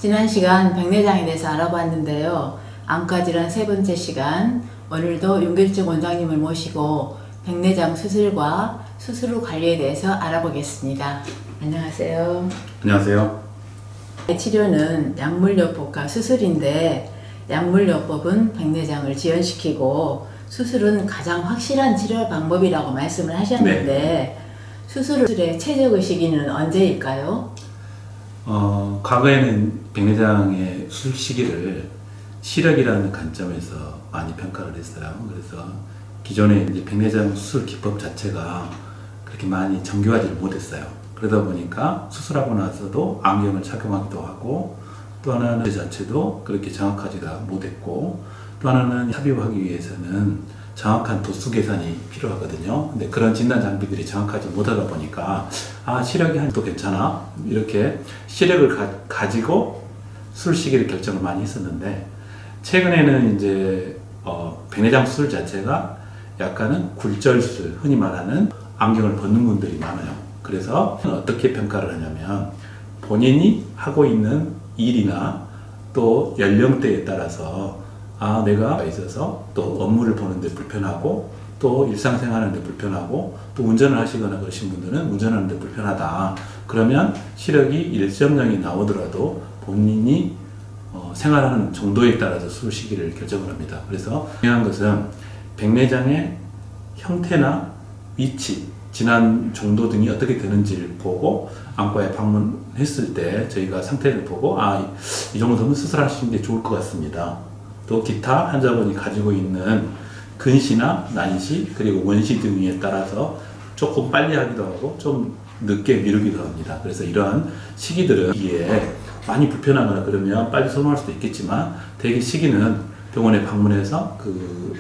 지난 시간 백내장에 대해서 알아봤는데요. 안과질환 세 번째 시간, 오늘도 윤길정 원장님을 모시고 백내장 수술과 수술 후 관리에 대해서 알아보겠습니다. 안녕하세요. 안녕하세요. 치료는 약물요법과 수술인데, 약물요법은 백내장을 지연시키고 수술은 가장 확실한 치료 방법이라고 말씀을 하셨는데, 수술의 최적의 시기는 언제일까요? 과거에는 백내장의 수술 시기를 시력이라는 관점에서 많이 평가를 했어요. 그래서 기존에 이제 백내장 수술 기법 자체가 그렇게 많이 정교하지 못했어요. 그러다 보니까 수술하고 나서도 안경을 착용하기도 하고, 또 하나는 그 자체도 그렇게 정확하지가 못했고, 또 하나는 삽입하기 위해서는 정확한 도수 계산이 필요하거든요. 근데 그런 진단 장비들이 정확하지 못하다 보니까 시력이 한도 괜찮아, 이렇게 시력을 가지고 수술 시기를 결정을 많이 했었는데, 최근에는 이제 백내장 수술 자체가 약간은 굴절 수술, 흔히 말하는 안경을 벗는 분들이 많아요. 그래서 어떻게 평가를 하냐면, 본인이 하고 있는 일이나 또 연령대에 따라서 내가 있어서 또 업무를 보는데 불편하고, 또 일상생활하는데 불편하고, 또 운전을 하시거나 그러신 분들은 운전하는데 불편하다. 그러면 시력이 일정량이 나오더라도 본인이 생활하는 정도에 따라서 수술 시기를 결정을 합니다. 그래서 중요한 것은 백내장의 형태나 위치, 진한 정도 등이 어떻게 되는지를 보고, 안과에 방문했을 때 저희가 상태를 보고 이 정도면 수술하시는 게 좋을 것 같습니다. 또 기타 환자분이 가지고 있는 근시나 난시, 그리고 원시 등에 따라서 조금 빨리 하기도 하고 좀 늦게 미루기도 합니다. 그래서 이러한 시기들은 이게 많이 불편하거나 그러면 빨리 선호할 수도 있겠지만, 대개 시기는 병원에 방문해서 그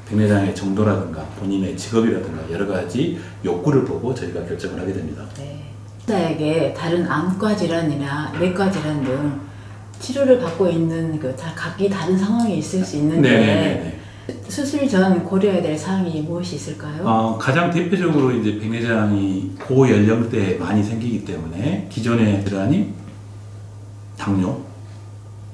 백내장의 정도라든가 본인의 직업이라든가 여러 가지 욕구를 보고 저희가 결정을 하게 됩니다. 네. 환자에게 다른 안과 질환이나 내과 질환 등 치료를 받고 있는 각기 다른 상황이 있을 수 있는데, 수술 전 고려해야 될 사항이 무엇이 있을까요? 가장 대표적으로 이제 백내장이 고연령대에 많이 생기기 때문에 기존의 질환이 당뇨,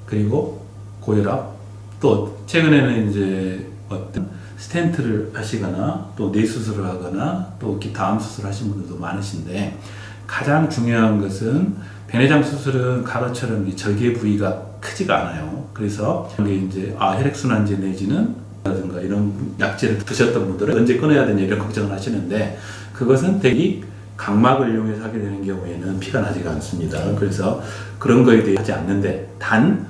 그리고 고혈압, 또 최근에는 이제 어떤 스텐트를 하시거나 또 뇌수술을 하거나 또 기타 암 수술을 하신 분들도 많으신데, 가장 중요한 것은 백내장 수술은 과거처럼 절개 부위가 크지가 않아요. 그래서 이제 혈액순환제 내지는 라든가 이런 약제를 드셨던 분들은 언제 끊어야 되냐 이런 걱정을 하시는데, 그것은 대개 각막을 이용해서 하게 되는 경우에는 피가 나지가 않습니다. 그래서 그런 거에 대해 하지 않는데, 단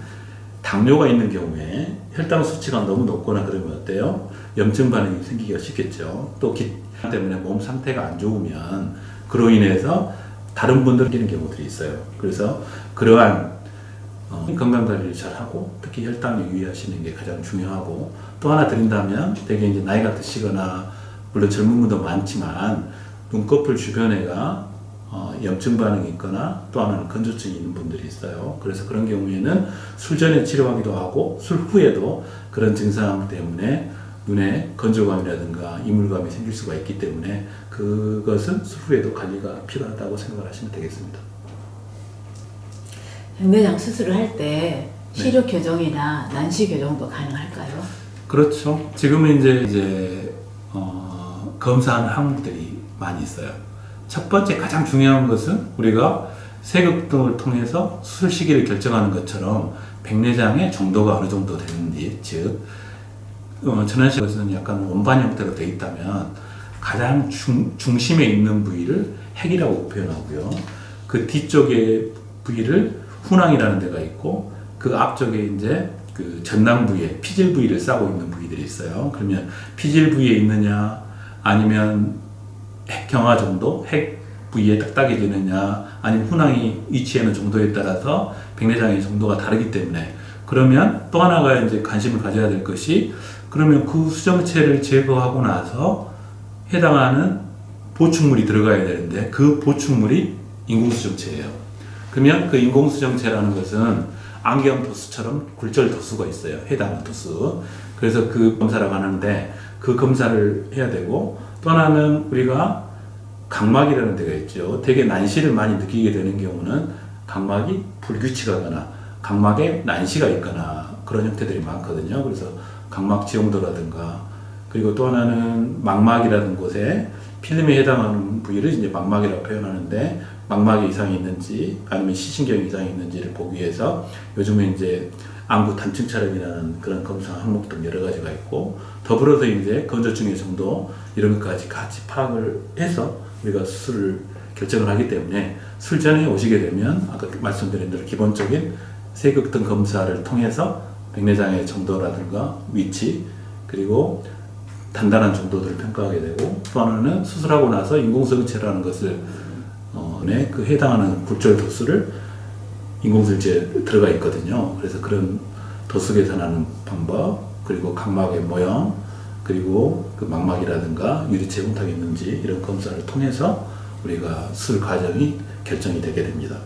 당뇨가 있는 경우에 혈당 수치가 너무 높거나 그러면 어때요? 염증 반응이 생기기가 쉽겠죠. 또 기타 때문에 몸 상태가 안 좋으면 그로 인해서 다른 분들 생기는 경우들이 있어요. 그래서 그러한 건강관리를 잘하고 특히 혈당에 유의하시는 게 가장 중요하고, 또 하나 드린다면 되게 이제 나이가 드시거나, 물론 젊은 분도 많지만 눈꺼풀 주변에가 염증 반응이 있거나, 또 하나는 건조증이 있는 분들이 있어요. 그래서 그런 경우에는 술 전에 치료하기도 하고 술 후에도 그런 증상 때문에 눈에 건조감이라든가 이물감이 생길 수가 있기 때문에 그것은 술 후에도 관리가 필요하다고 생각을 하시면 되겠습니다. 백내장 수술을 할 때 시력 교정이나 난시 교정도 가능할까요? 그렇죠. 지금은 이제 검사하는 항목들이 많이 있어요. 첫 번째 가장 중요한 것은 우리가 세극등을 통해서 수술 시기를 결정하는 것처럼 백내장의 정도가 어느 정도 되는지, 즉 천안시에서는 약간 원반 형태로 되어 있다면 가장 중심에 있는 부위를 핵이라고 표현하고요. 그 뒤쪽의 부위를 훈황이라는 데가 있고, 그 앞쪽에 이제 그 전낭 부위에 피질 부위를 싸고 있는 부위들이 있어요. 그러면 피질 부위에 있느냐, 아니면 핵경화 정도, 핵 부위에 딱딱해지느냐, 아니면 훈황이 위치하는 정도에 따라서 백내장의 정도가 다르기 때문에, 그러면 또 하나가 이제 관심을 가져야 될 것이, 그러면 그 수정체를 제거하고 나서 해당하는 보충물이 들어가야 되는데, 그 보충물이 인공수정체예요. 그러면 그 인공수정체라는 것은 안경 도수처럼 굴절 도수가 있어요. 해당 도수. 그래서 그 검사라고 하는데, 그 검사를 해야 되고, 또 하나는 우리가 각막이라는 데가 있죠. 되게 난시를 많이 느끼게 되는 경우는 각막이 불규칙하거나 각막에 난시가 있거나 그런 형태들이 많거든요. 그래서 각막 지용도라든가 그리고 또 하나는 망막이라는 곳에 필름에 해당하는 부위를 이제 망막이라고 표현하는데 망막에 이상이 있는지 아니면 시신경 이상이 있는지를 보기 위해서 요즘에 이제 안구 단층 촬영이라는 그런 검사 항목 등 여러 가지가 있고 더불어서 이제 건조증의 정도 이런 것까지 같이 파악을 해서 우리가 수술을 결정을 하기 때문에 술 전에 오시게 되면 아까 말씀드린 대로 기본적인 세극등 검사를 통해서 백내장의 정도라든가 위치 그리고 단단한 정도들을 평가하게 되고 또 하나는 수술하고 나서 인공성체라는 것을 그 해당하는 굴절 도수를 인공성체에 들어가 있거든요. 그래서 그런 도수 계산하는 방법 그리고 각막의 모양 그리고 그 망막이라든가 유리체 혼탁이 있는지 이런 검사를 통해서 우리가 수술 과정이 결정이 되게 됩니다.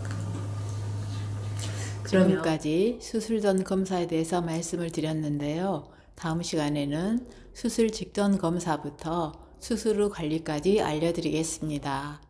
지금까지 수술 전 검사에 대해서 말씀을 드렸는데요. 다음 시간에는 수술 직전 검사부터 수술 후 관리까지 알려드리겠습니다.